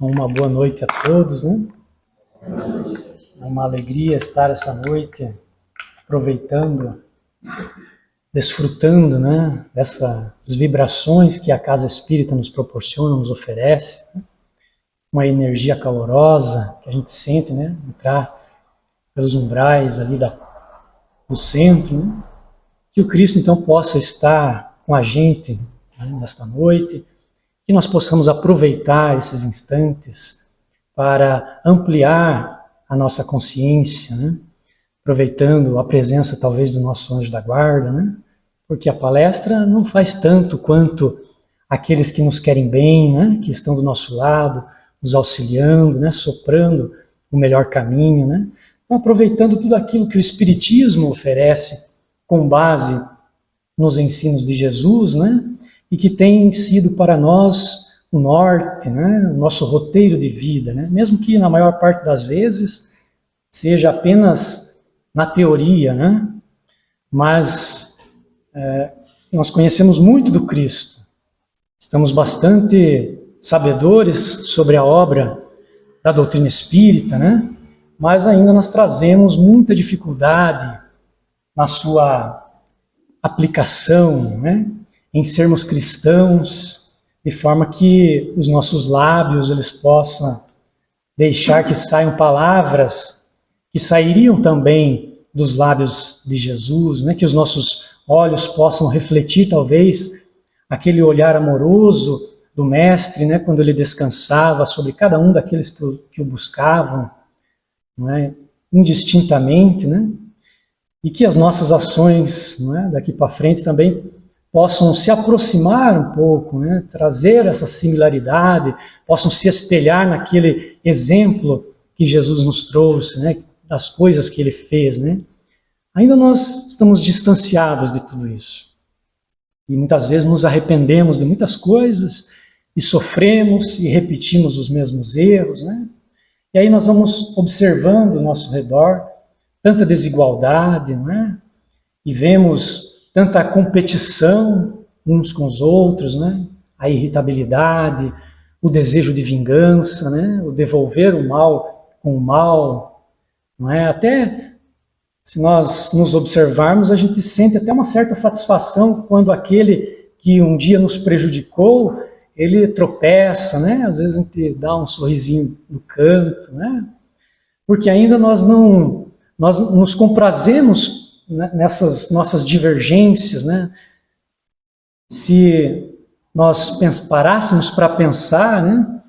Uma boa noite a todos, né? É uma alegria estar esta noite aproveitando, desfrutando, né, dessas vibrações que a Casa Espírita nos proporciona, nos oferece, né? Uma energia calorosa que a gente sente, né, entrar pelos umbrais ali do centro, né? Que o Cristo então possa estar com a gente, né, nesta noite, que nós possamos aproveitar esses instantes para ampliar a nossa consciência, né? Aproveitando a presença talvez do nosso anjo da guarda, né? Porque a palestra não faz tanto quanto aqueles que nos querem bem, né? Que estão do nosso lado, nos auxiliando, né? Soprando o melhor caminho, né? Então, aproveitando tudo aquilo que o Espiritismo oferece com base nos ensinos de Jesus, né? E que tem sido para nós o norte, né? O nosso roteiro de vida, né? Mesmo que na maior parte das vezes seja apenas na teoria, né? Mas nós conhecemos muito do Cristo, estamos bastante sabedores sobre a obra da doutrina espírita, né? Mas ainda nós trazemos muita dificuldade na sua aplicação, né? Em sermos cristãos, de forma que os nossos lábios eles possam deixar que saiam palavras que sairiam também dos lábios de Jesus, né? Que os nossos olhos possam refletir talvez aquele olhar amoroso do Mestre, né? Quando ele descansava sobre cada um daqueles que o buscavam, não é? Indistintamente, né? E que as nossas ações, não é? Daqui para frente também possam se aproximar um pouco, né? Trazer essa similaridade, possam se espelhar naquele exemplo que Jesus nos trouxe, né? Das coisas que ele fez, né? Ainda nós estamos distanciados de tudo isso. E muitas vezes nos arrependemos de muitas coisas e sofremos e repetimos os mesmos erros, né? E aí nós vamos observando ao nosso redor tanta desigualdade, não é? E vemos tanta competição uns com os outros, né? A irritabilidade, o desejo de vingança, né? O devolver o mal com o mal, não é? Até se nós nos observarmos, a gente sente até uma certa satisfação quando aquele que um dia nos prejudicou, ele tropeça, né? Às vezes a gente dá um sorrisinho no canto, né? Porque ainda nós nos comprazemos nessas nossas divergências, né? Se nós parássemos para pensar, né?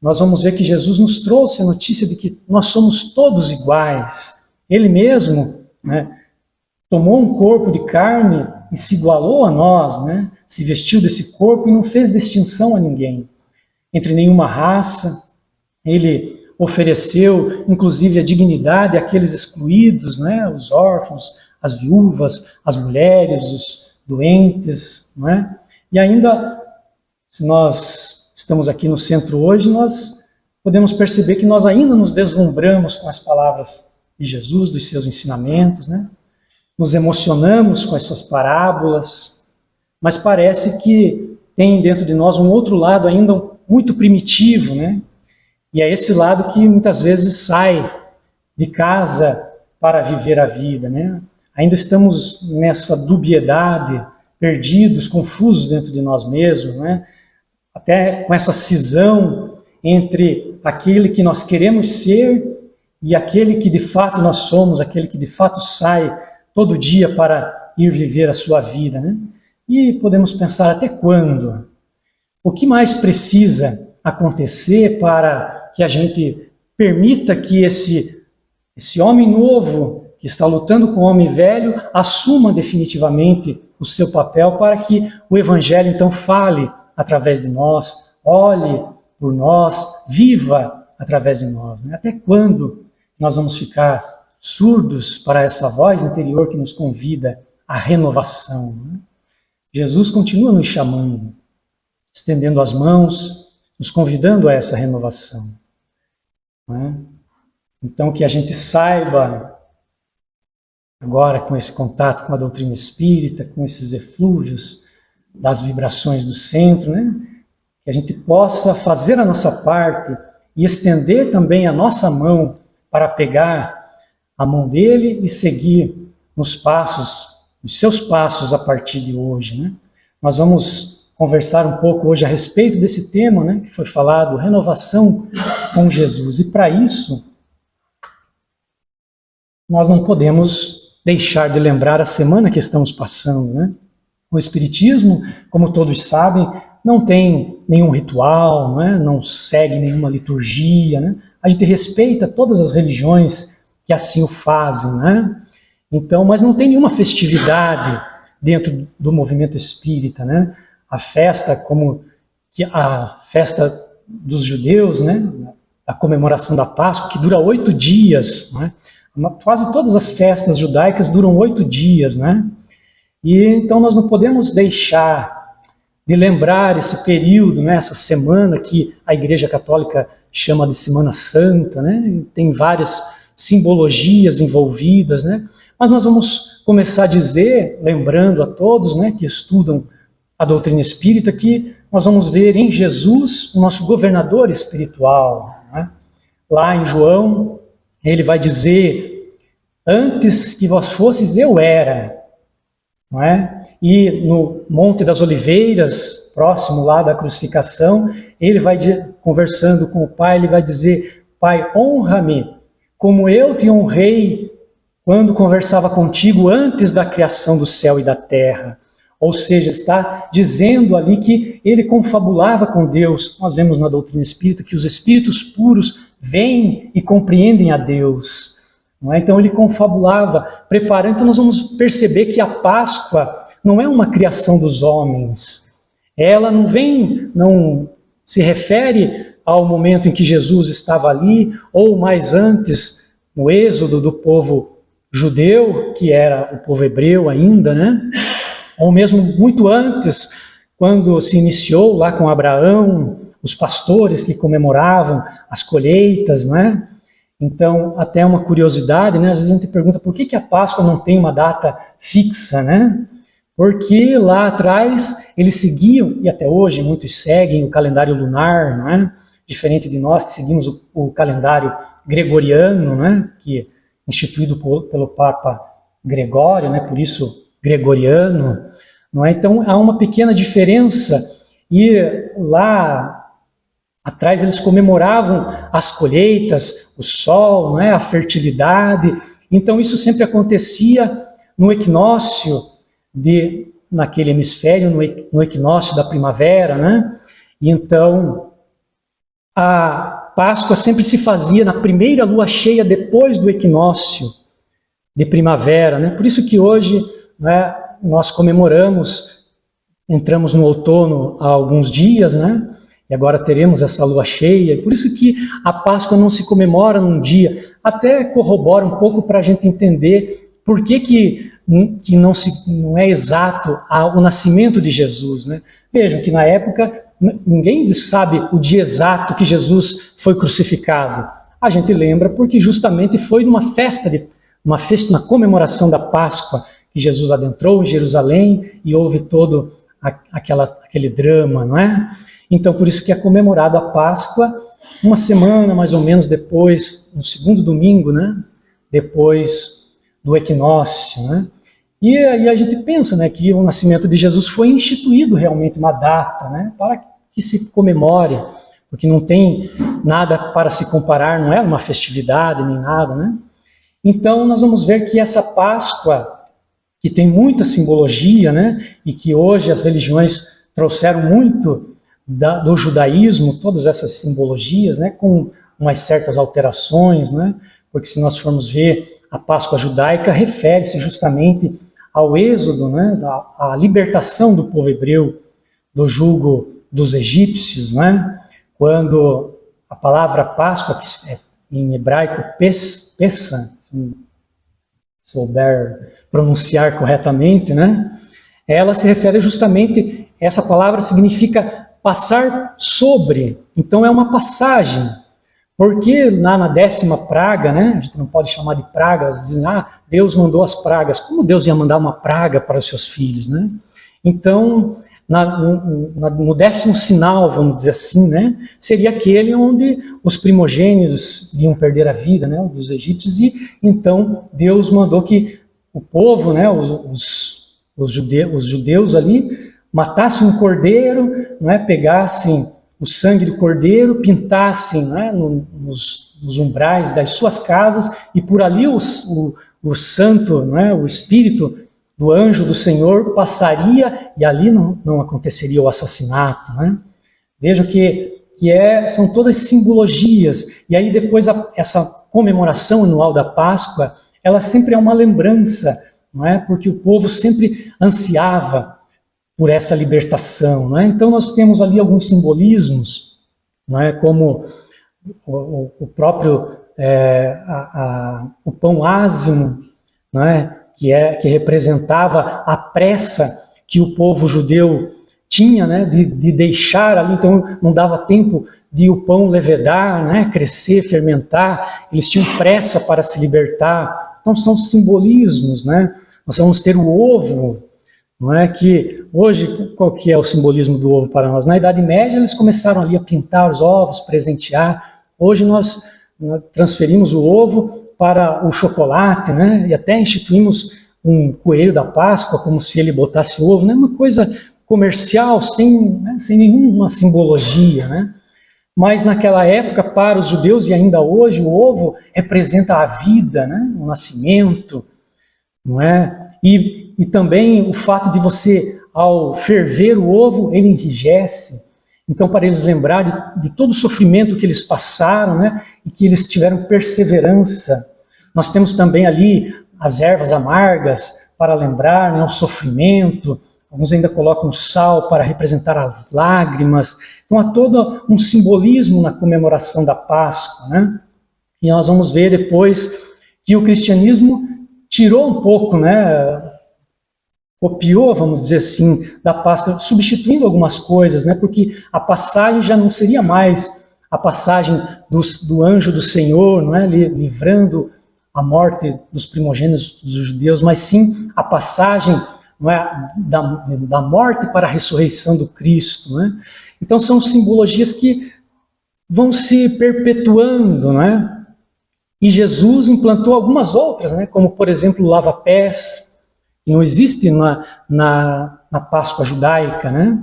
Nós vamos ver que Jesus nos trouxe a notícia de que nós somos todos iguais. Ele mesmo, né, tomou um corpo de carne e se igualou a nós, né? Se vestiu desse corpo e não fez distinção a ninguém. Entre nenhuma raça, ele ofereceu, inclusive, a dignidade àqueles excluídos, né? Os órfãos, as viúvas, as mulheres, os doentes, não é? E ainda, se nós estamos aqui no centro hoje, nós podemos perceber que nós ainda nos deslumbramos com as palavras de Jesus, dos seus ensinamentos, né? Nos emocionamos com as suas parábolas, mas parece que tem dentro de nós um outro lado ainda muito primitivo, né? E é esse lado que muitas vezes sai de casa para viver a vida, né? Ainda estamos nessa dubiedade, perdidos, confusos dentro de nós mesmos, né? Até com essa cisão entre aquele que nós queremos ser e aquele que de fato nós somos, aquele que de fato sai todo dia para ir viver a sua vida, né? E podemos pensar até quando? O que mais precisa acontecer para que a gente permita que esse homem novo que está lutando com o homem velho assuma definitivamente o seu papel para que o Evangelho então fale através de nós, olhe por nós, viva através de nós, né? Até quando nós vamos ficar surdos para essa voz interior que nos convida à renovação, né? Jesus continua nos chamando, estendendo as mãos, nos convidando a essa renovação, né? Então que a gente saiba, agora com esse contato com a doutrina espírita, com esses eflúvios das vibrações do centro, né? que a gente possa fazer a nossa parte e estender também a nossa mão para pegar a mão dele e seguir nos passos, os seus passos a partir de hoje, né? Nós vamos conversar um pouco hoje a respeito desse tema, né, que foi falado, renovação com Jesus. E para isso, nós não podemos deixar de lembrar a semana que estamos passando, né? O Espiritismo, como todos sabem, não tem nenhum ritual, não segue nenhuma liturgia, né? A gente respeita todas as religiões que assim o fazem, né? Então, mas não tem nenhuma festividade dentro do movimento espírita, né? A festa, como que a festa dos judeus, né? A comemoração da Páscoa, que dura 8 dias, né? Quase todas as festas judaicas duram 8 dias, né? E então nós não podemos deixar de lembrar esse período, né? Essa semana que a Igreja Católica chama de Semana Santa, né? Tem várias simbologias envolvidas, né? Mas nós vamos começar a dizer, lembrando a todos, né, que estudam a doutrina espírita, que nós vamos ver em Jesus o nosso governador espiritual, né? Lá em João, ele vai dizer: antes que vós fosseis, eu era. Não é? E no Monte das Oliveiras, próximo lá da crucificação, ele vai conversando com o Pai, ele vai dizer: Pai, honra-me, como eu te honrei quando conversava contigo antes da criação do céu e da terra. Ou seja, está dizendo ali que ele confabulava com Deus. Nós vemos na doutrina espírita que os espíritos puros veem e compreendem a Deus. Não é? Então ele confabulava, preparando. Então nós vamos perceber que a Páscoa não é uma criação dos homens. Ela não se refere ao momento em que Jesus estava ali, ou mais antes, no êxodo do povo judeu, que era o povo hebreu ainda, né? Ou mesmo muito antes, quando se iniciou lá com Abraão, os pastores que comemoravam as colheitas, né? Então, até uma curiosidade, né? Às vezes a gente pergunta por que a Páscoa não tem uma data fixa, né? Porque lá atrás eles seguiam, e até hoje muitos seguem o calendário lunar, não é? Diferente de nós que seguimos o calendário gregoriano, né? Que é instituído pelo Papa Gregório, né? Por isso gregoriano, não é? Então há uma pequena diferença, e lá atrás eles comemoravam as colheitas, o sol, não é? A fertilidade. Então isso sempre acontecia no equinócio naquele hemisfério, no equinócio da primavera, né? E então a Páscoa sempre se fazia na primeira lua cheia depois do equinócio de primavera, né? Por isso que hoje, né, nós comemoramos, entramos no outono há alguns dias, né? E agora teremos essa lua cheia. Por isso que a Páscoa não se comemora num dia. Até corrobora um pouco para a gente entender por que não é exato o nascimento de Jesus, né? Vejam que na época ninguém sabe o dia exato que Jesus foi crucificado. A gente lembra porque justamente foi numa festa, na comemoração da Páscoa, que Jesus adentrou em Jerusalém e houve todo aquele drama, não é? Então, por isso que é comemorado a Páscoa uma semana mais ou menos depois, no segundo domingo, né? Depois do equinócio, né? E aí a gente pensa, né, que o nascimento de Jesus foi instituído realmente uma data, né, para que se comemore, porque não tem nada para se comparar, não é uma festividade nem nada, né? Então nós vamos ver que essa Páscoa, que tem muita simbologia, né, e que hoje as religiões trouxeram muito do judaísmo, todas essas simbologias, né, com umas certas alterações, né, porque se nós formos ver a Páscoa judaica refere-se justamente ao êxodo, né, à libertação do povo hebreu do jugo dos egípcios, né, quando a palavra Páscoa, que é em hebraico Pessa, se souber pronunciar corretamente, né, ela se refere justamente, essa palavra significa passar sobre, então é uma passagem. Porque lá na 10ª praga, né, a gente não pode chamar de pragas, dizem, Deus mandou as pragas. Como Deus ia mandar uma praga para os seus filhos, né? Então, no 10º sinal, vamos dizer assim, né, seria aquele onde os primogênitos iam perder a vida, né, dos egípcios, e então Deus mandou que o povo, né, os judeus ali, matassem um cordeiro, né, pegassem o sangue do cordeiro, pintassem, né, nos umbrais das suas casas, e por ali o santo, né, o espírito do anjo do Senhor passaria, e ali não aconteceria o assassinato. Né? Vejam que são todas simbologias, e aí depois essa comemoração anual da Páscoa, ela sempre é uma lembrança, não é? Porque o povo sempre ansiava por essa libertação. Não é? Então nós temos ali alguns simbolismos, não é? Como o próprio o pão ázimo, não é? Que representava a pressa que o povo judeu tinha, né, de deixar ali, então não dava tempo de o pão levedar, né, crescer, fermentar, eles tinham pressa para se libertar. Então são simbolismos, né? Nós vamos ter o ovo, não é? Que hoje, qual que é o simbolismo do ovo para nós? Na Idade Média eles começaram ali a pintar os ovos, presentear. Hoje nós transferimos o ovo para o chocolate, né? E até instituímos um coelho da Páscoa, como se ele botasse ovo, né? Uma coisa comercial, sem nenhuma simbologia, né? Mas naquela época, para os judeus, e ainda hoje, o ovo representa a vida, né? O nascimento, não é? E também o fato de você, ao ferver o ovo, ele enrijece. Então, para eles lembrarem de todo o sofrimento que eles passaram, né, e que eles tiveram perseverança. Nós temos também ali as ervas amargas para lembrar, né, o sofrimento. Alguns ainda colocam sal para representar as lágrimas. Então, há todo um simbolismo na comemoração da Páscoa. Né? E nós vamos ver depois que o cristianismo tirou um pouco, né, copiou, vamos dizer assim, da Páscoa, substituindo algumas coisas, né? Porque a passagem já não seria mais a passagem do anjo do Senhor, não é? Livrando a morte dos primogênitos dos judeus, mas sim a passagem, não é? da morte para a ressurreição do Cristo. Não é? Então são simbologias que vão se perpetuando, não é? E Jesus implantou algumas outras, né? Como por exemplo o lava-pés, que não existe na Páscoa judaica, né?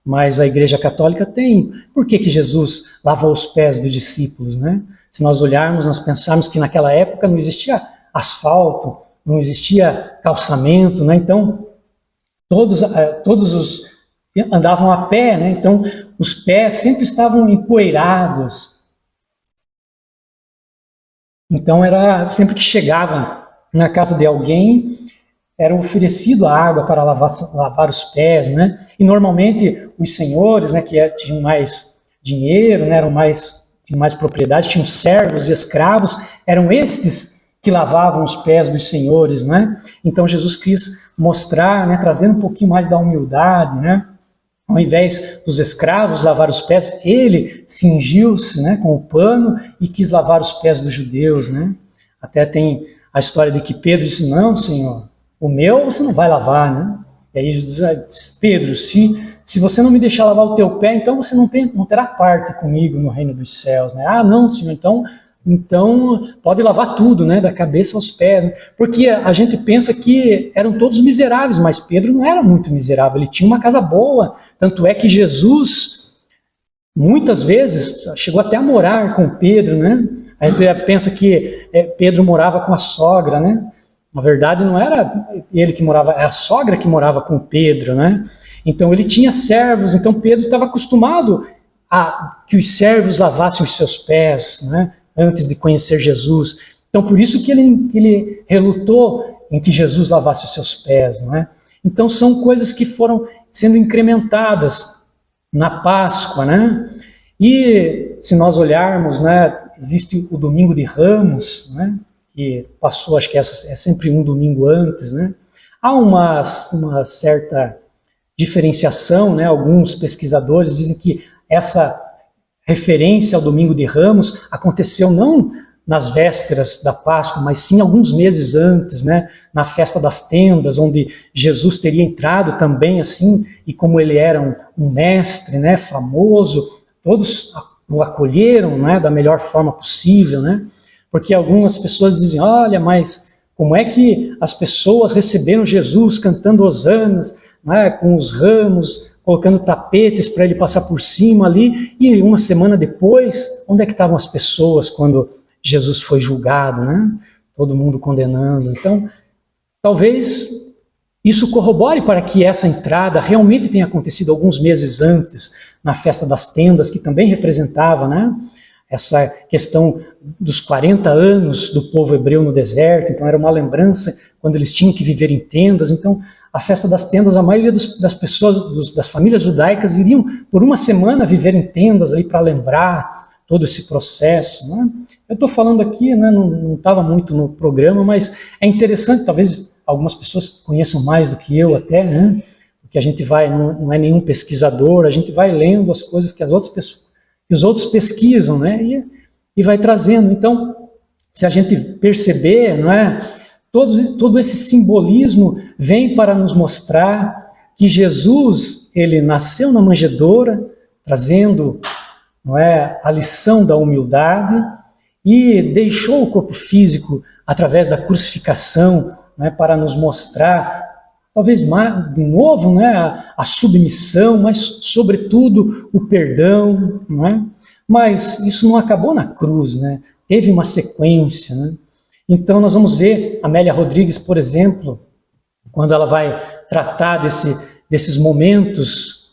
Mas a Igreja Católica tem. Por que Jesus lavou os pés dos discípulos, né? Se nós olharmos, nós pensarmos que naquela época não existia asfalto, não existia calçamento, né? Então, todos os andavam a pé, né? Então, os pés sempre estavam empoeirados. Então, era sempre que chegava na casa de alguém, era oferecido a água para lavar os pés, né? E normalmente os senhores, né, que tinham mais dinheiro, né, tinham mais propriedade, tinham servos e escravos, eram estes que lavavam os pés dos senhores, né? Então Jesus quis mostrar, né, trazendo um pouquinho mais da humildade, né? Ao invés dos escravos lavar os pés, ele cingiu-se, né, com o pano e quis lavar os pés dos judeus, né? Até tem a história de que Pedro disse: "Não, Senhor, o meu você não vai lavar", né? E aí Jesus diz: "Pedro, se você não me deixar lavar o teu pé, então você não terá parte comigo no reino dos céus", né? "Ah, não, Senhor, então pode lavar tudo, né? Da cabeça aos pés", né? Porque a gente pensa que eram todos miseráveis, mas Pedro não era muito miserável, ele tinha uma casa boa. Tanto é que Jesus, muitas vezes, chegou até a morar com Pedro, né? A gente pensa que Pedro morava com a sogra, né? Na verdade, não era ele que morava, era a sogra que morava com Pedro, né? Então ele tinha servos, então Pedro estava acostumado a que os servos lavassem os seus pés, né? Antes de conhecer Jesus. Então por isso que ele relutou em que Jesus lavasse os seus pés, né? Então são coisas que foram sendo incrementadas na Páscoa, né? E se nós olharmos, né, existe o Domingo de Ramos, né? Que passou, acho que é sempre um domingo antes, né? Há uma certa diferenciação, né? Alguns pesquisadores dizem que essa referência ao Domingo de Ramos aconteceu não nas vésperas da Páscoa, mas sim alguns meses antes, né, na festa das tendas, onde Jesus teria entrado também assim, e como ele era um mestre, né, famoso, todos o acolheram, né, da melhor forma possível, né, porque algumas pessoas dizem, olha, mas como é que as pessoas receberam Jesus cantando hosanas, né, com os ramos, colocando tapetes para ele passar por cima ali, e uma semana depois, onde é que estavam as pessoas quando Jesus foi julgado, né? Todo mundo condenando. Então, talvez isso corrobore para que essa entrada realmente tenha acontecido alguns meses antes, na festa das tendas, que também representava, né, essa questão dos 40 anos do povo hebreu no deserto. Então era uma lembrança quando eles tinham que viver em tendas. Então a festa das tendas, a maioria das pessoas, das famílias judaicas iriam por uma semana viver em tendas ali para lembrar todo esse processo, né? Eu estou falando aqui, né, não estava muito no programa, mas é interessante, talvez algumas pessoas conheçam mais do que eu até, né? Porque a gente vai, não é nenhum pesquisador, a gente vai lendo as coisas que as outras pessoas, que os outros pesquisam, né? E vai trazendo. Então, se a gente perceber, não é, todo esse simbolismo vem para nos mostrar que Jesus, ele nasceu na manjedoura, trazendo, não é, a lição da humildade, e deixou o corpo físico através da crucificação, né, para nos mostrar, talvez mais, de novo, né, a submissão, mas sobretudo o perdão, não é? Mas isso não acabou na cruz, né? Teve uma sequência, né? Então nós vamos ver Amélia Rodrigues, por exemplo, quando ela vai tratar desses momentos,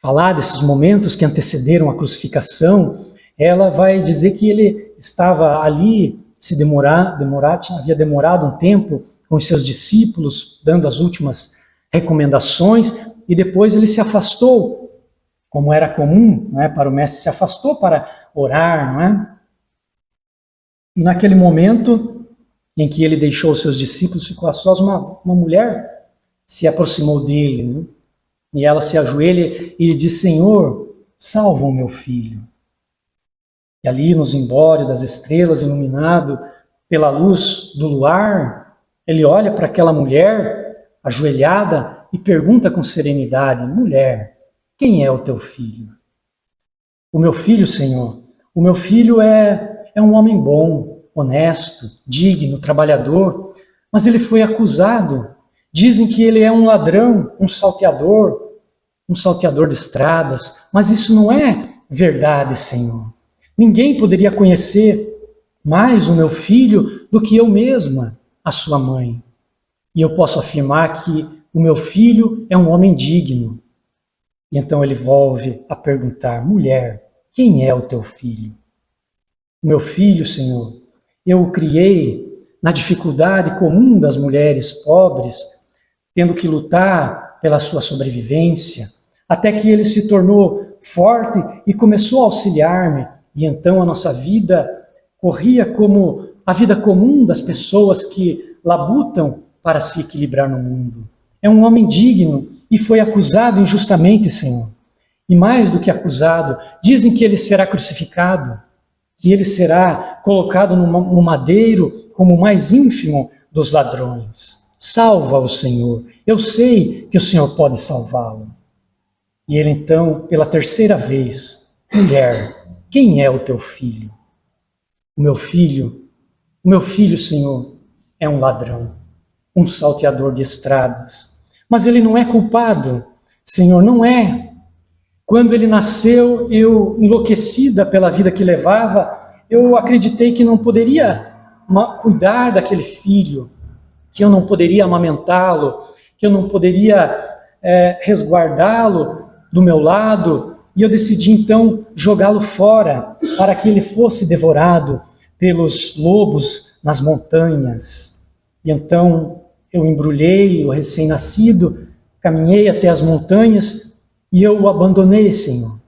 falar desses momentos que antecederam a crucificação, ela vai dizer que ele estava ali, havia demorado um tempo com os seus discípulos, dando as últimas recomendações, e depois ele se afastou, como era comum, não é, para o mestre, se afastou para orar, não é? E naquele momento em que ele deixou os seus discípulos, ficou a sós, uma mulher se aproximou dele, né? E ela se ajoelha e lhe diz, Senhor, salva o meu filho. E ali no zimbório das estrelas, iluminado pela luz do luar, ele olha para aquela mulher ajoelhada e pergunta com serenidade, mulher, quem é o teu filho? O meu filho, Senhor, o meu filho é um homem bom, honesto, digno, trabalhador, mas ele foi acusado. Dizem que ele é um ladrão, um salteador de estradas, mas isso não é verdade, Senhor. Ninguém poderia conhecer mais o meu filho do que eu mesma, a sua mãe. E eu posso afirmar que o meu filho é um homem digno. E então ele volve a perguntar, mulher, quem é o teu filho? O meu filho, Senhor, eu o criei na dificuldade comum das mulheres pobres, tendo que lutar pela sua sobrevivência, até que ele se tornou forte e começou a auxiliar-me. E então a nossa vida corria como a vida comum das pessoas que labutam para se equilibrar no mundo. É um homem digno e foi acusado injustamente, Senhor. E mais do que acusado, dizem que ele será crucificado, que ele será colocado no madeiro como o mais ínfimo dos ladrões. Salva-o, Senhor. Eu sei que o Senhor pode salvá-lo. E ele então, pela terceira vez, mulher, quem é o teu filho? O meu filho, Senhor, é um ladrão, um salteador de estradas. Mas ele não é culpado, Senhor, não é. Quando ele nasceu, eu, enlouquecida pela vida que levava, eu acreditei que não poderia cuidar daquele filho, que eu não poderia amamentá-lo, que eu não poderia resguardá-lo do meu lado, e eu decidi então jogá-lo fora, para que ele fosse devorado pelos lobos nas montanhas. E então eu embrulhei o recém-nascido, caminhei até as montanhas, e eu o abandonei, Senhor,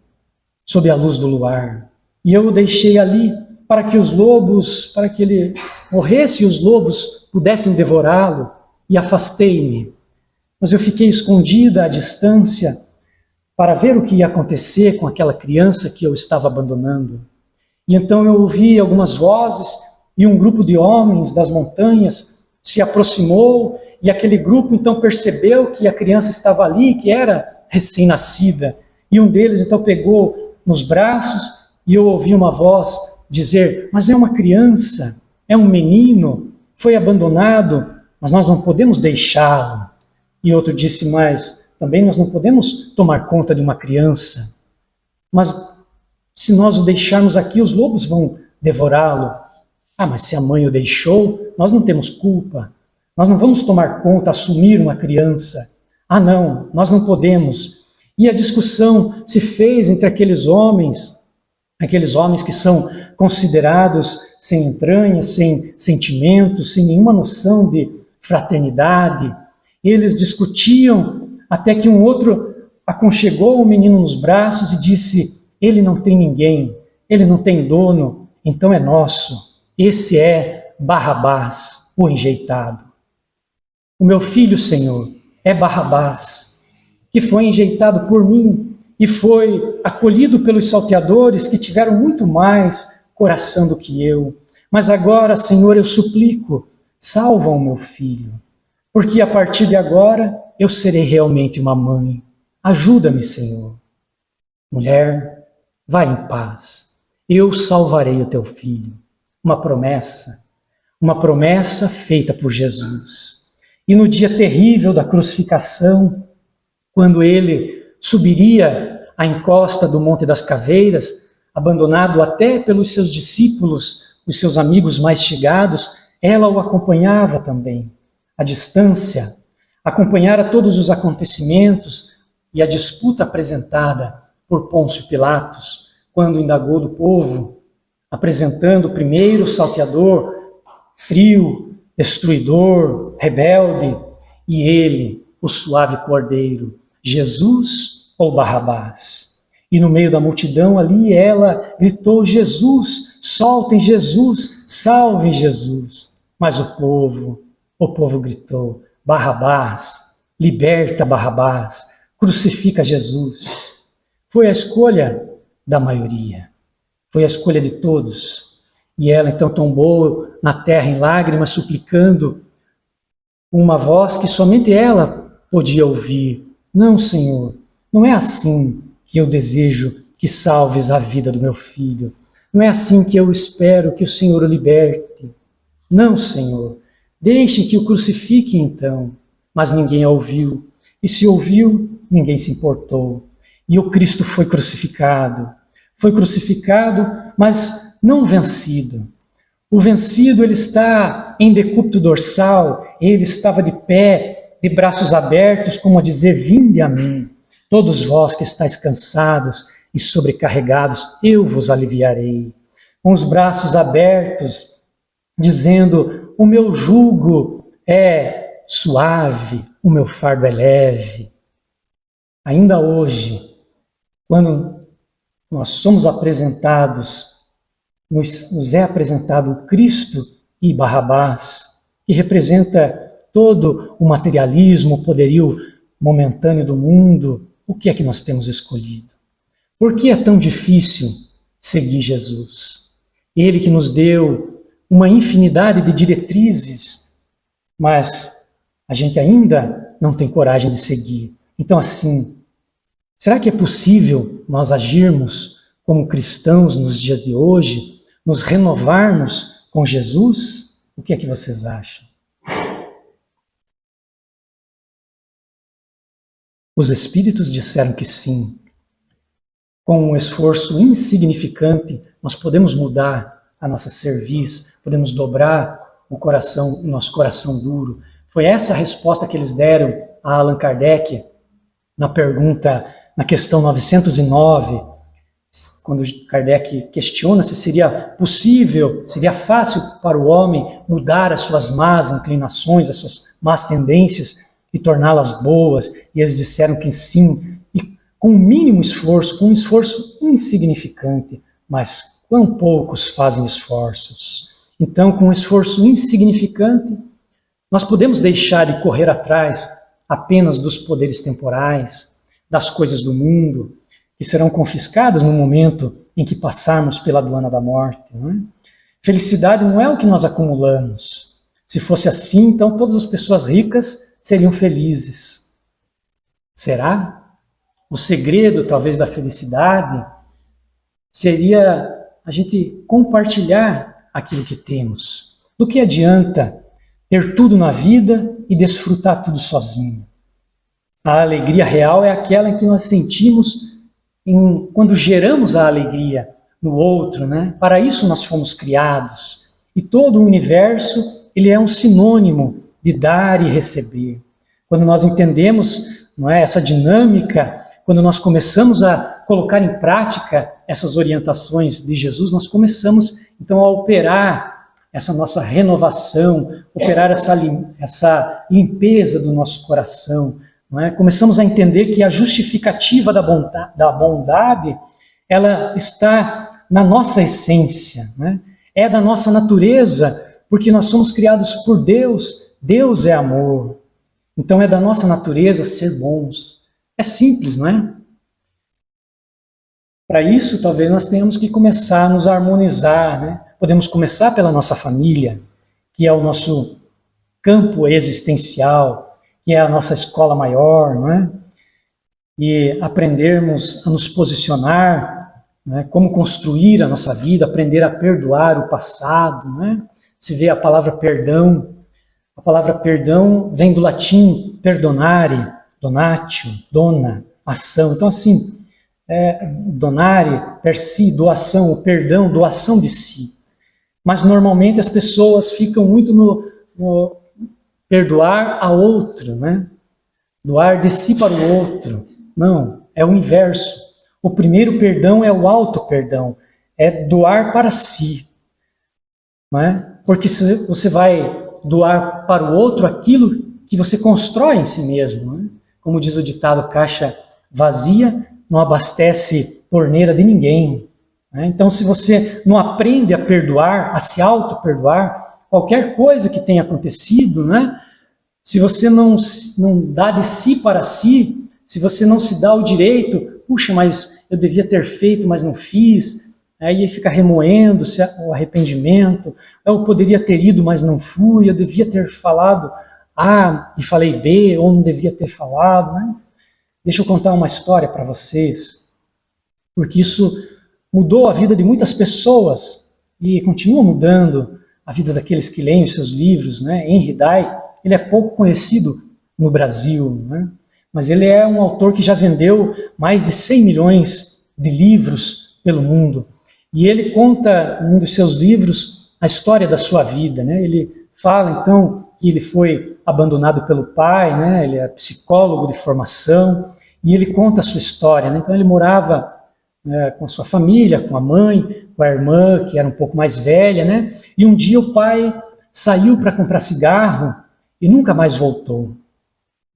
sob a luz do luar. E eu o deixei ali para que os lobos, para que ele morresse e os lobos pudessem devorá-lo, e afastei-me. Mas eu fiquei escondida à distância para ver o que ia acontecer com aquela criança que eu estava abandonando. E então eu ouvi algumas vozes e um grupo de homens das montanhas se aproximou, e aquele grupo então percebeu que a criança estava ali, que era recém-nascida, e um deles então pegou nos braços, e eu ouvi uma voz dizer: mas é uma criança, é um menino, foi abandonado, mas nós não podemos deixá-lo. E outro disse: mas também nós não podemos tomar conta de uma criança, mas se nós o deixarmos aqui, os lobos vão devorá-lo. Ah, mas se a mãe o deixou, nós não temos culpa. Nós não vamos tomar conta, assumir uma criança. Ah, não, nós não podemos. E a discussão se fez entre aqueles homens que são considerados sem entranhas, sem sentimentos, sem nenhuma noção de fraternidade. Eles discutiam até que um outro aconchegou o menino nos braços e disse: ele não tem ninguém, ele não tem dono, então é nosso. Esse é Barrabás, o enjeitado. O meu filho, Senhor, é Barrabás, que foi enjeitado por mim e foi acolhido pelos salteadores que tiveram muito mais coração do que eu. Mas agora, Senhor, eu suplico, salva o meu filho, porque a partir de agora eu serei realmente uma mãe. Ajuda-me, Senhor. Mulher, vai em paz, eu salvarei o teu filho. Uma promessa feita por Jesus. E no dia terrível da crucificação, quando ele subiria a encosta do Monte das Caveiras, abandonado até pelos seus discípulos, os seus amigos mais chegados, ela o acompanhava também, à distância, acompanhara todos os acontecimentos e a disputa apresentada por Pôncio Pilatos, quando indagou do povo, apresentando primeiro o salteador, frio, destruidor, rebelde, e ele, o suave cordeiro, Jesus ou Barrabás. E no meio da multidão ali ela gritou: Jesus, soltem Jesus, salvem Jesus. Mas o povo gritou: Barrabás, liberta Barrabás, crucifica Jesus. Foi a escolha da maioria, foi a escolha de todos. E ela então tombou na terra em lágrimas, suplicando, uma voz que somente ela podia ouvir: não, Senhor, não é assim que eu desejo que salves a vida do meu filho. Não é assim que eu espero que o Senhor o liberte. Não, Senhor, deixe que o crucifique então. Mas ninguém a ouviu. E se ouviu, ninguém se importou. E o Cristo foi crucificado. Foi crucificado, mas não vencido. O vencido, ele está em decúbito dorsal, ele estava de pé, de braços abertos, como a dizer: vinde a mim, todos vós que estáis cansados e sobrecarregados, eu vos aliviarei. Com os braços abertos, dizendo: o meu jugo é suave, o meu fardo é leve. Ainda hoje, quando nós somos apresentados, nos é apresentado o Cristo e Barrabás, que representa todo o materialismo, o poderio momentâneo do mundo, o que é que nós temos escolhido? Por que é tão difícil seguir Jesus? Ele que nos deu uma infinidade de diretrizes, mas a gente ainda não tem coragem de seguir. Então, assim, será que é possível nós agirmos como cristãos nos dias de hoje, nos renovarmos com Jesus? O que é que vocês acham? Os espíritos disseram que sim. Com um esforço insignificante, nós podemos mudar a nossa cerviz, podemos dobrar o nosso coração duro. Foi essa a resposta que eles deram a Allan Kardec na pergunta, na questão 909, quando Kardec questiona se seria possível, seria fácil para o homem mudar as suas más inclinações, as suas más tendências e torná-las boas, e eles disseram que sim, e com um mínimo esforço, com um esforço insignificante, mas quão poucos fazem esforços. Então, com um esforço insignificante, nós podemos deixar de correr atrás apenas dos poderes temporais, das coisas do mundo, que serão confiscadas no momento em que passarmos pela aduana da morte. Não é? Felicidade não é o que nós acumulamos. Se fosse assim, então todas as pessoas ricas seriam felizes. Será? O segredo, talvez, da felicidade seria a gente compartilhar aquilo que temos. Do que adianta ter tudo na vida e desfrutar tudo sozinho? A alegria real é aquela em que nós sentimos quando geramos a alegria no outro, né? Para isso nós fomos criados. E todo o universo, ele é um sinônimo de dar e receber. Quando nós entendemos, não é, essa dinâmica, quando nós começamos a colocar em prática essas orientações de Jesus, nós começamos então a operar essa nossa renovação, operar essa limpeza do nosso coração. Não é? Começamos a entender que a justificativa da bondade, ela está na nossa essência, né? É da nossa natureza, porque nós somos criados por Deus, Deus é amor. Então é da nossa natureza ser bons. É simples, não é? Para isso, talvez nós tenhamos que começar a nos harmonizar, né? Podemos começar pela nossa família, que é o nosso campo existencial, que é a nossa escola maior, não é? E aprendermos a nos posicionar, né? Como construir a nossa vida, aprender a perdoar o passado, não é? Se vê a palavra perdão. A palavra perdão vem do latim perdonare, donatio, dona, ação. Então, assim, donare, per si, doação, o perdão, doação de si. Mas, normalmente, as pessoas ficam muito no perdoar a outro, né? Doar de si para o outro. Não, é o inverso. O primeiro perdão é o auto-perdão, é doar para si. Não é? Porque se você vai doar para o outro aquilo que você constrói em si mesmo, não é? Como diz o ditado, caixa vazia não abastece torneira de ninguém. Né? Então, se você não aprende a perdoar, a se auto-perdoar, qualquer coisa que tenha acontecido, né? Se você não dá de si para si, se você não se dá o direito, puxa, mas eu devia ter feito, mas não fiz, aí fica remoendo o arrependimento, eu poderia ter ido, mas não fui, eu devia ter falado A e falei B, ou não devia ter falado, né? Deixa eu contar uma história para vocês, porque isso mudou a vida de muitas pessoas e continua mudando a vida daqueles que leem os seus livros, né? Henri Dai, ele é pouco conhecido no Brasil, né? Mas ele é um autor que já vendeu mais de 100 milhões de livros pelo mundo. E ele conta, em um dos seus livros, a história da sua vida, né? Ele fala, então, que ele foi abandonado pelo pai, né? Ele é psicólogo de formação, e ele conta a sua história, né? Então ele morava com a sua família, com a mãe, com a irmã, que era um pouco mais velha, né? E um dia o pai saiu para comprar cigarro e nunca mais voltou.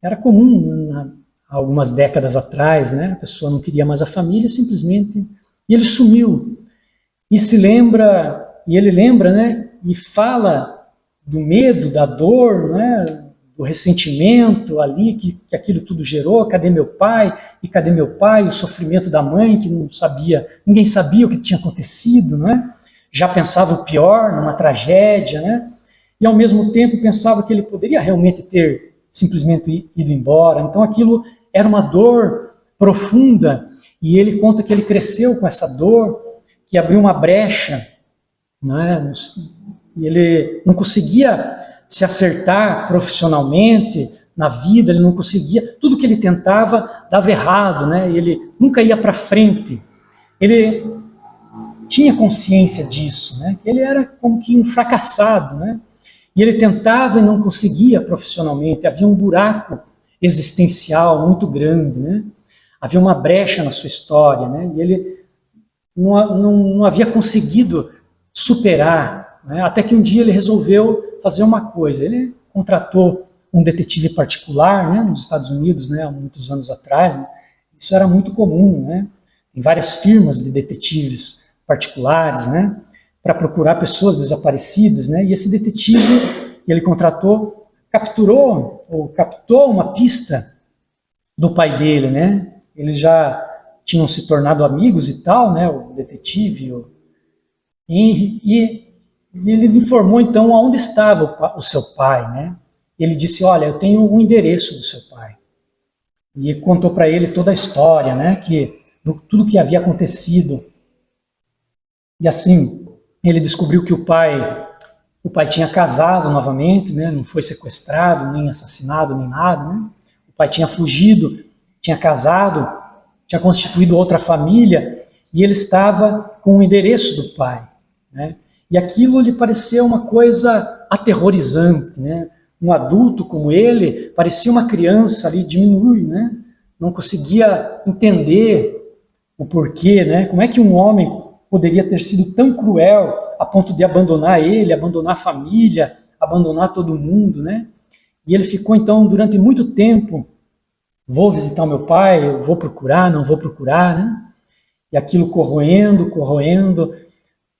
Era comum, algumas décadas atrás, né? A pessoa não queria mais a família, simplesmente... E ele sumiu. E ele lembra, né? E fala do medo, da dor, né? Do ressentimento ali que aquilo tudo gerou. Cadê meu pai? E cadê meu pai? O sofrimento da mãe que não sabia, ninguém sabia o que tinha acontecido, né? Já pensava o pior, numa tragédia, né? E ao mesmo tempo pensava que ele poderia realmente ter simplesmente ido embora. Então aquilo era uma dor profunda e ele conta que ele cresceu com essa dor, que abriu uma brecha, né? E ele não conseguia se acertar profissionalmente na vida, ele não conseguia, tudo que ele tentava dava errado, né? Ele nunca ia para frente. Ele tinha consciência disso, né? Ele era como que um fracassado, né? E ele tentava e não conseguia profissionalmente, havia um buraco existencial muito grande, né? Havia uma brecha na sua história, né? E ele não havia conseguido superar, né? Até que um dia ele resolveu fazer uma coisa. Ele contratou um detetive particular, né, nos Estados Unidos, né, há muitos anos atrás. Né? Isso era muito comum, né? Em várias firmas de detetives particulares, né, para procurar pessoas desaparecidas, né? E esse detetive que ele contratou captou uma pista do pai dele, né? Eles já tinham se tornado amigos e tal, né? O detetive, o Henry, e E ele lhe informou então aonde estava o seu pai, né? Ele disse, olha, eu tenho um endereço do seu pai. E contou para ele toda a história, né? Tudo que havia acontecido. E assim, ele descobriu que o pai tinha casado novamente, né? Não foi sequestrado, nem assassinado, nem nada, né? O pai tinha fugido, tinha casado, tinha constituído outra família, e ele estava com o endereço do pai, né? E aquilo lhe pareceu uma coisa aterrorizante, né? Um adulto como ele parecia uma criança ali, diminui, né? Não conseguia entender o porquê, né? Como é que um homem poderia ter sido tão cruel a ponto de abandonar ele, abandonar a família, abandonar todo mundo, né? E ele ficou então durante muito tempo, vou visitar o meu pai, vou procurar, não vou procurar, né? E aquilo corroendo, corroendo.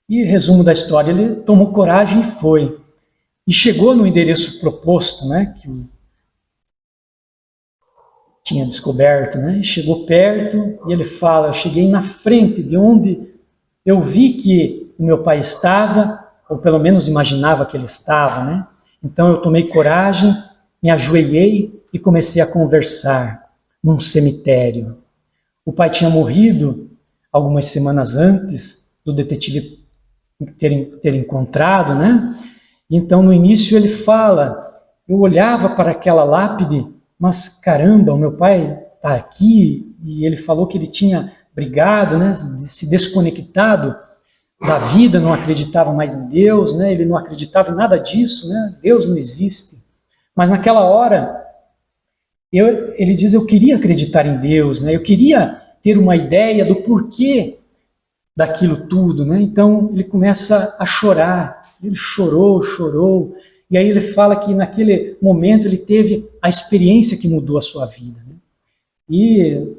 E resumo da história, ele tomou coragem e foi. E chegou no endereço proposto, né? Que tinha descoberto, né? Chegou perto e ele fala, eu cheguei na frente de onde eu vi que o meu pai estava, ou pelo menos imaginava que ele estava, né? Então eu tomei coragem, me ajoelhei e comecei a conversar num cemitério. O pai tinha morrido algumas semanas antes do detetive ter encontrado, né? Então no início ele fala, eu olhava para aquela lápide, mas caramba, o meu pai está aqui, e ele falou que ele tinha brigado, né, se desconectado da vida, não acreditava mais em Deus, né, ele não acreditava em nada disso, né, Deus não existe. Mas naquela hora, ele diz, eu queria acreditar em Deus, né, eu queria ter uma ideia do porquê daquilo tudo, né, então ele começa a chorar, ele chorou, e aí ele fala que naquele momento ele teve a experiência que mudou a sua vida, né, e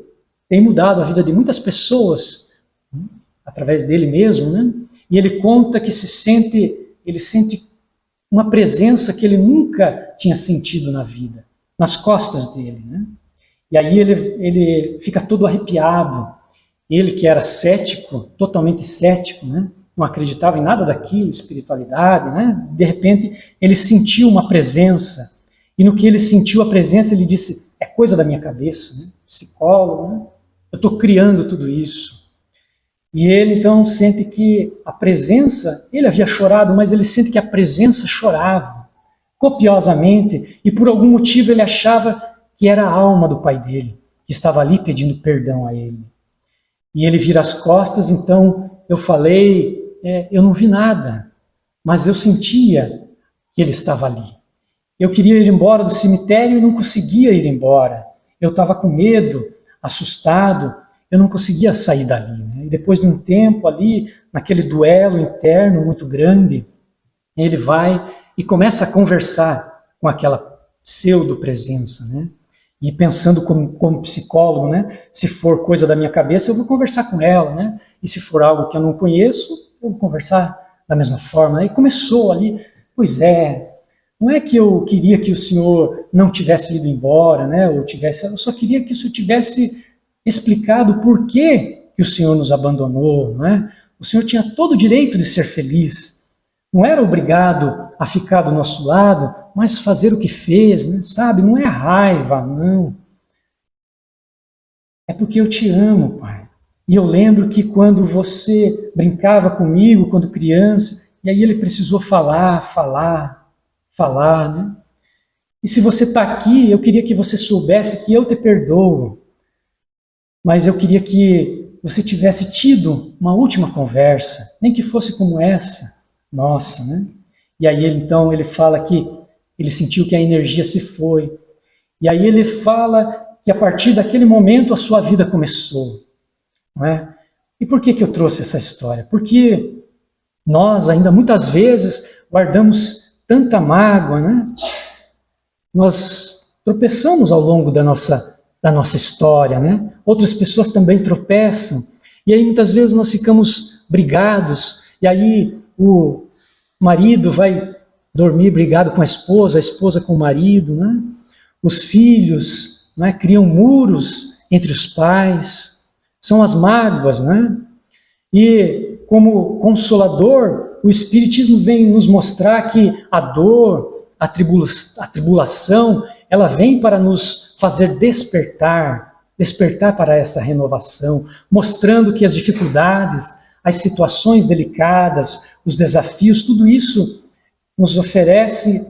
tem mudado a vida de muitas pessoas, através dele mesmo, né? E ele conta que ele sente uma presença que ele nunca tinha sentido na vida, nas costas dele, né? E aí ele fica todo arrepiado. Ele que era cético, totalmente cético, né? Não acreditava em nada daquilo, espiritualidade, né? De repente ele sentiu uma presença, e no que ele sentiu a presença ele disse, é coisa da minha cabeça, né? Psicólogo, né? Eu estou criando tudo isso. E ele então sente que a presença, ele havia chorado, mas ele sente que a presença chorava copiosamente, e por algum motivo ele achava que era a alma do pai dele, que estava ali pedindo perdão a ele. E ele vira as costas, então eu falei, eu não vi nada, mas eu sentia que ele estava ali. Eu queria ir embora do cemitério e não conseguia ir embora. Eu estava com medo, assustado, eu não conseguia sair dali, né? E depois de um tempo ali, naquele duelo interno muito grande, ele vai e começa a conversar com aquela pseudo-presença, né? E pensando como psicólogo, né? Se for coisa da minha cabeça, eu vou conversar com ela, né? E se for algo que eu não conheço, eu vou conversar da mesma forma. E começou ali, pois não é que eu queria que o senhor não tivesse ido embora, né? Eu só queria que o senhor tivesse explicado por que o senhor nos abandonou, né? O senhor tinha todo o direito de ser feliz. Não era obrigado a ficar do nosso lado, mas fazer o que fez, né? Sabe? Não é raiva, não. É porque eu te amo, pai. E eu lembro que quando você brincava comigo, quando criança, e aí ele precisou falar, né? E se você está aqui, eu queria que você soubesse que eu te perdoo. Mas eu queria que você tivesse tido uma última conversa, nem que fosse como essa, nossa, né? E aí então ele fala que ele sentiu que a energia se foi. E aí ele fala que a partir daquele momento a sua vida começou, não é? E por que eu trouxe essa história? Porque nós ainda muitas vezes guardamos tanta mágoa, né? Nós tropeçamos ao longo da nossa história, né? Outras pessoas também tropeçam, e aí muitas vezes nós ficamos brigados, e aí o marido vai dormir brigado com a esposa com o marido, né? Os filhos, né, criam muros entre os pais, são as mágoas, né? E como consolador, o Espiritismo vem nos mostrar que a dor, a tribulação, ela vem para nos fazer despertar para essa renovação, mostrando que as dificuldades, as situações delicadas, os desafios, tudo isso nos oferece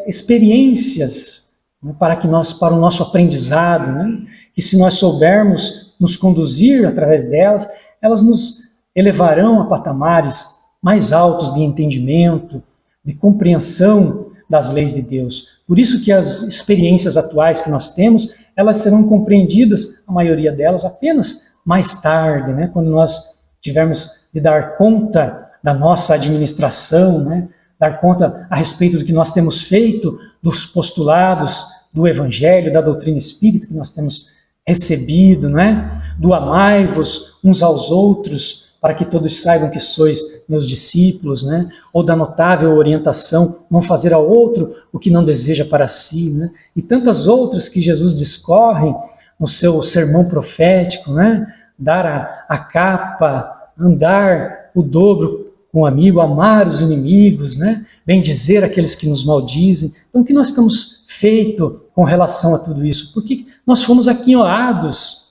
experiências, né, para o nosso aprendizado, né, que se nós soubermos nos conduzir através delas, elas nos elevarão a patamares mais altos de entendimento, de compreensão das leis de Deus. Por isso que as experiências atuais que nós temos, elas serão compreendidas, a maioria delas, apenas mais tarde, né, quando nós tivermos de dar conta da nossa administração, né, dar conta a respeito do que nós temos feito, dos postulados do Evangelho, da doutrina espírita que nós temos recebido, né, do amai-vos uns aos outros, para que todos saibam que sois meus discípulos, né, ou da notável orientação, não fazer ao outro o que não deseja para si, né, e tantas outras que Jesus discorre no seu sermão profético, né, dar a capa, andar o dobro com o amigo, amar os inimigos, né, bendizer aqueles que nos maldizem. Então, o que nós estamos feito com relação a tudo isso? Porque nós fomos aquinhoados.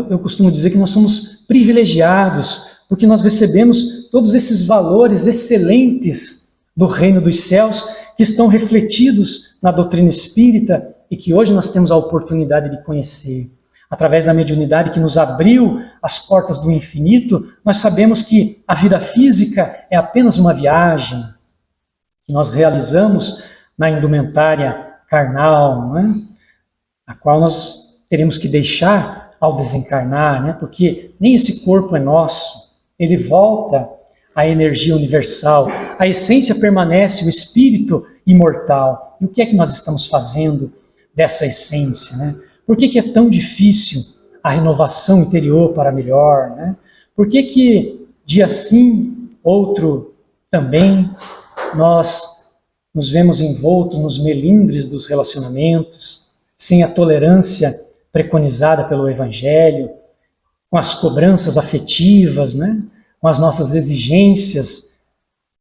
Eu costumo dizer que nós somos privilegiados, porque nós recebemos todos esses valores excelentes do reino dos céus, que estão refletidos na doutrina espírita e que hoje nós temos a oportunidade de conhecer. Através da mediunidade que nos abriu as portas do infinito, nós sabemos que a vida física é apenas uma viagem que nós realizamos na indumentária carnal, né? A qual nós teremos que deixar ao desencarnar, né? Porque nem esse corpo é nosso, ele volta à energia universal, a essência permanece, o espírito imortal. E o que é que nós estamos fazendo dessa essência, né? Por que é tão difícil a renovação interior para melhor, né? Por que dia sim, outro também, nós nos vemos envoltos nos melindres dos relacionamentos, sem a tolerância preconizada pelo Evangelho, com as cobranças afetivas, né? Com as nossas exigências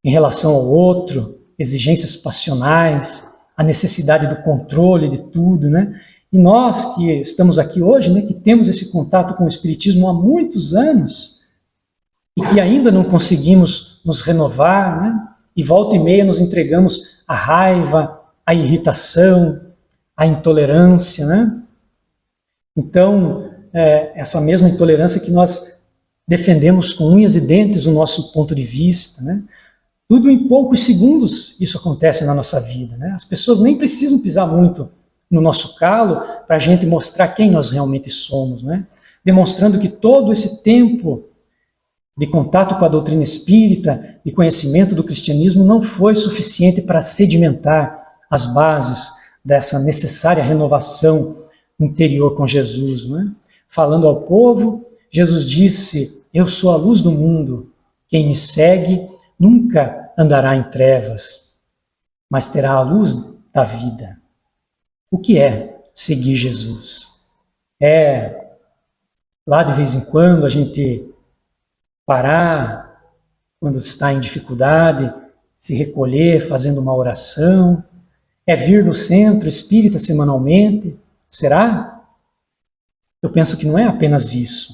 em relação ao outro, exigências passionais, a necessidade do controle de tudo, né? E nós que estamos aqui hoje, né, que temos esse contato com o Espiritismo há muitos anos e que ainda não conseguimos nos renovar, né? E volta e meia nos entregamos à raiva, à irritação, à intolerância, né? Então, essa mesma intolerância que nós defendemos com unhas e dentes o nosso ponto de vista, né? Tudo em poucos segundos isso acontece na nossa vida, né? As pessoas nem precisam pisar muito no nosso calo para a gente mostrar quem nós realmente somos, né? Demonstrando que todo esse tempo de contato com a doutrina espírita e conhecimento do cristianismo não foi suficiente para sedimentar as bases dessa necessária renovação interior com Jesus, né? Falando ao povo, Jesus disse: eu sou a luz do mundo, quem me segue nunca andará em trevas, mas terá a luz da vida. O que é seguir Jesus? É, lá de vez em quando, a gente parar, quando está em dificuldade, se recolher fazendo uma oração? É vir no centro espírita semanalmente? Será? Eu penso que não é apenas isso.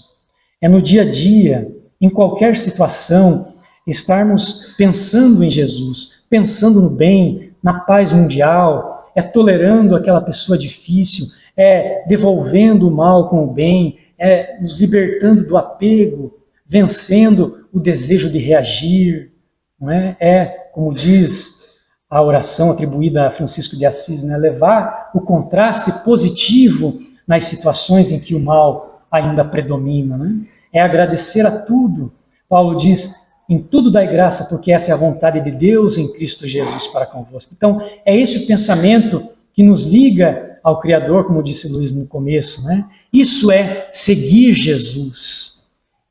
É no dia a dia, em qualquer situação, estarmos pensando em Jesus, pensando no bem, na paz mundial, é tolerando aquela pessoa difícil, é devolvendo o mal com o bem, é nos libertando do apego, vencendo o desejo de reagir, não é? É, como diz a oração atribuída a Francisco de Assis, né? Levar o contraste positivo nas situações em que o mal ainda predomina, né? É agradecer a tudo. Paulo diz: em tudo dai graça, porque essa é a vontade de Deus em Cristo Jesus para convosco. Então, é esse o pensamento que nos liga ao Criador, como disse Luiz no começo, né? Isso é seguir Jesus.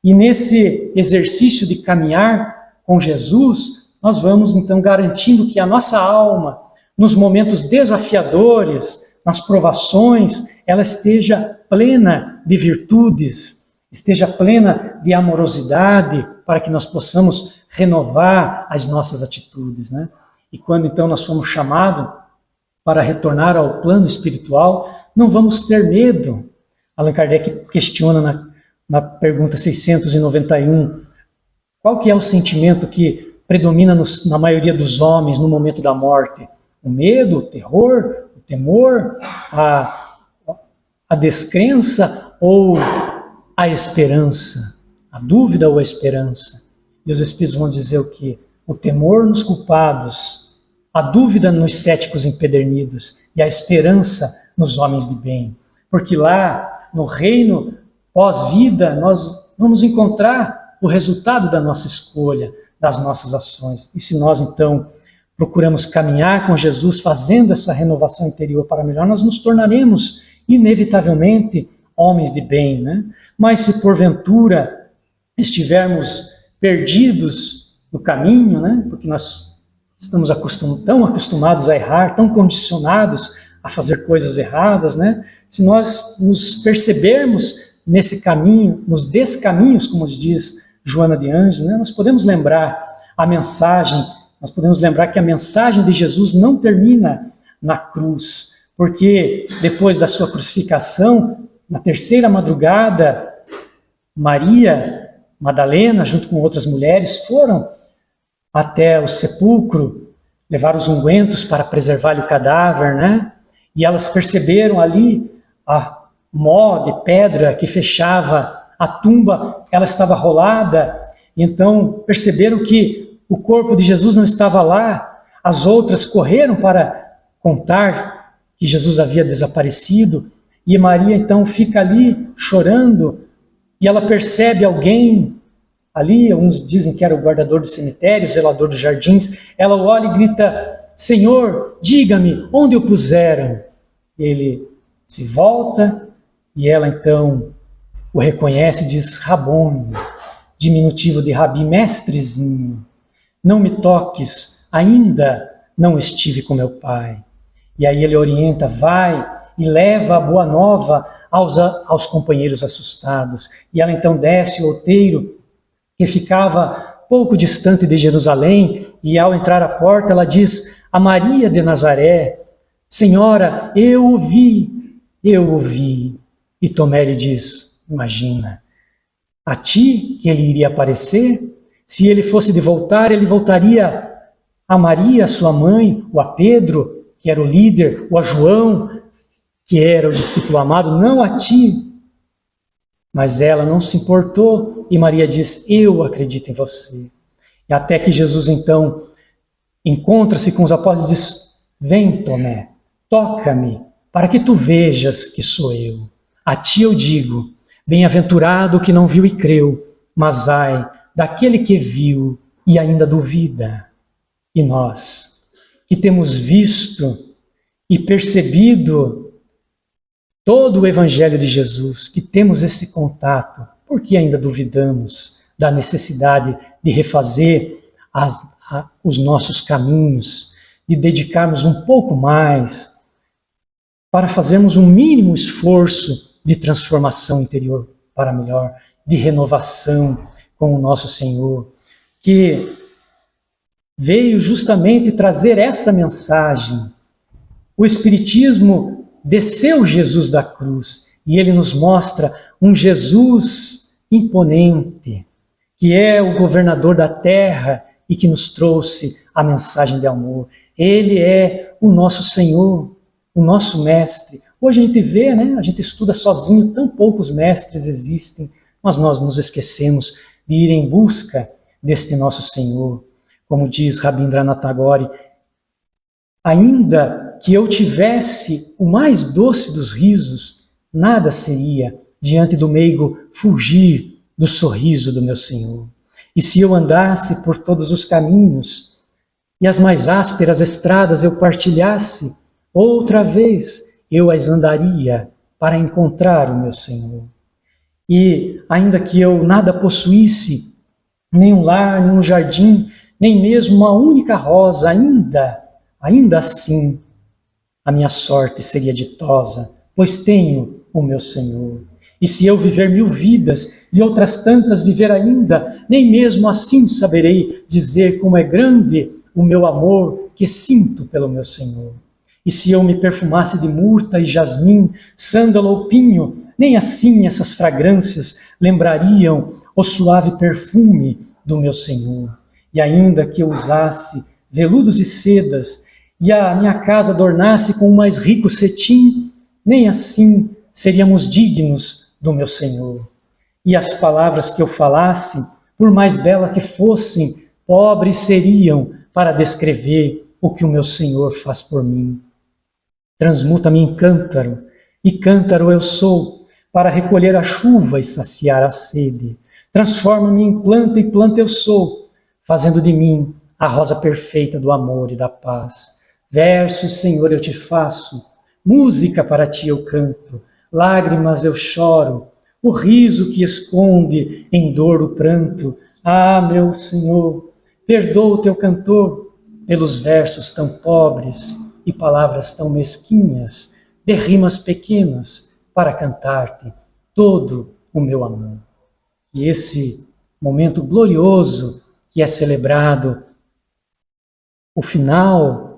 E nesse exercício de caminhar com Jesus, nós vamos então garantindo que a nossa alma, nos momentos desafiadores, nas provações, ela esteja plena de virtudes, esteja plena de amorosidade, para que nós possamos renovar as nossas atitudes, né? E quando então nós somos chamados para retornar ao plano espiritual, não vamos ter medo. Allan Kardec questiona na pergunta 691, qual que é o sentimento que predomina na maioria dos homens no momento da morte? O medo, o terror, o temor, a descrença ou a esperança? A dúvida ou a esperança? E os Espíritos vão dizer o quê? O temor nos culpados, a dúvida nos céticos empedernidos e a esperança nos homens de bem. Porque lá, no reino pós-vida, nós vamos encontrar o resultado da nossa escolha, das nossas ações. E se nós, então, procuramos caminhar com Jesus, fazendo essa renovação interior para melhor, nós nos tornaremos, inevitavelmente, homens de bem, né? Mas se porventura estivermos perdidos no caminho, né? Porque nós estamos tão acostumados a errar, tão condicionados a fazer coisas erradas, né? Se nós nos percebermos nesse caminho, nos descaminhos, como diz Joana de Anjos, né? Nós podemos lembrar a mensagem, nós podemos lembrar que a mensagem de Jesus não termina na cruz, porque depois da sua crucificação, na terceira madrugada, Maria Madalena, junto com outras mulheres, foram até o sepulcro, levar os ungüentos para preservar o cadáver, né? E elas perceberam ali a mó de pedra que fechava a tumba, ela estava rolada, então perceberam que o corpo de Jesus não estava lá. As outras correram para contar que Jesus havia desaparecido, e Maria então fica ali chorando, e ela percebe alguém ali, uns dizem que era o guardador do cemitério, o zelador dos jardins. Ela olha e grita: Senhor, diga-me, onde o puseram? Ele se volta e ela então o reconhece e diz: Rabone, diminutivo de Rabi, mestrezinho, não me toques, ainda não estive com meu pai. E aí ele orienta: vai e leva a boa nova aos companheiros assustados. E ela então desce o outeiro, que ficava pouco distante de Jerusalém, e ao entrar à porta ela diz a Maria de Nazaré: Senhora, eu o vi. E Tomé lhe diz: imagina, a ti que ele iria aparecer? Se ele fosse de voltar, ele voltaria a Maria, sua mãe, ou a Pedro, que era o líder, ou a João, que era o discípulo amado, não a ti. Mas ela não se importou e Maria diz: eu acredito em você. E até que Jesus então encontra-se com os apóstolos e diz: vem, Tomé, toca-me, para que tu vejas que sou eu. A ti eu digo: bem-aventurado o que não viu e creu, mas ai daquele que viu e ainda duvida. E nós, que temos visto e percebido todo o Evangelho de Jesus, que temos esse contato, por que ainda duvidamos da necessidade de refazer os nossos caminhos, de dedicarmos um pouco mais para fazermos um mínimo esforço de transformação interior para melhor, de renovação com o nosso Senhor, que veio justamente trazer essa mensagem. O Espiritismo desceu Jesus da cruz e ele nos mostra um Jesus imponente, que é o governador da terra e que nos trouxe a mensagem de amor. Ele é o nosso Senhor, o nosso mestre. Hoje a gente vê, né? A gente estuda sozinho, tão poucos mestres existem, mas nós nos esquecemos de ir em busca deste nosso Senhor. Como diz Rabindranath Tagore, ainda que eu tivesse o mais doce dos risos, nada seria diante do meigo fulgir do sorriso do meu Senhor. E se eu andasse por todos os caminhos, e as mais ásperas estradas eu partilhasse, outra vez eu as andaria para encontrar o meu Senhor. E ainda que eu nada possuísse, nem um lar, nem um jardim, nem mesmo uma única rosa, ainda assim, a minha sorte seria ditosa, pois tenho o meu Senhor. E se eu viver 1000 vidas e outras tantas viver ainda, nem mesmo assim saberei dizer como é grande o meu amor que sinto pelo meu Senhor. E se eu me perfumasse de murta e jasmim, sândalo ou pinho, nem assim essas fragrâncias lembrariam o suave perfume do meu Senhor. E ainda que eu usasse veludos e sedas, e a minha casa adornasse com o mais rico cetim, nem assim seríamos dignos do meu Senhor. E as palavras que eu falasse, por mais belas que fossem, pobres seriam para descrever o que o meu Senhor faz por mim. Transmuta-me em cântaro, e cântaro eu sou, para recolher a chuva e saciar a sede. Transforma-me em planta, e planta eu sou, fazendo de mim a rosa perfeita do amor e da paz. Versos, Senhor, eu te faço, música para ti eu canto, lágrimas eu choro, o riso que esconde em dor o pranto. Ah, meu Senhor, perdoa o teu cantor pelos versos tão pobres e palavras tão mesquinhas, de rimas pequenas, para cantar-te todo o meu amor. Que esse momento glorioso que é celebrado, o final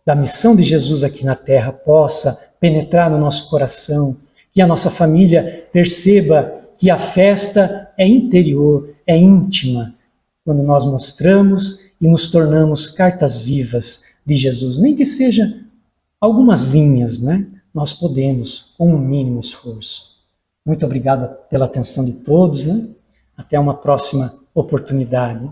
da missão de Jesus aqui na Terra, possa penetrar no nosso coração, que a nossa família perceba que a festa é interior, é íntima, quando nós mostramos e nos tornamos cartas vivas de Jesus, nem que seja algumas linhas, né? Nós podemos, com um mínimo esforço. Muito obrigado pela atenção de todos, né? Até uma próxima oportunidade.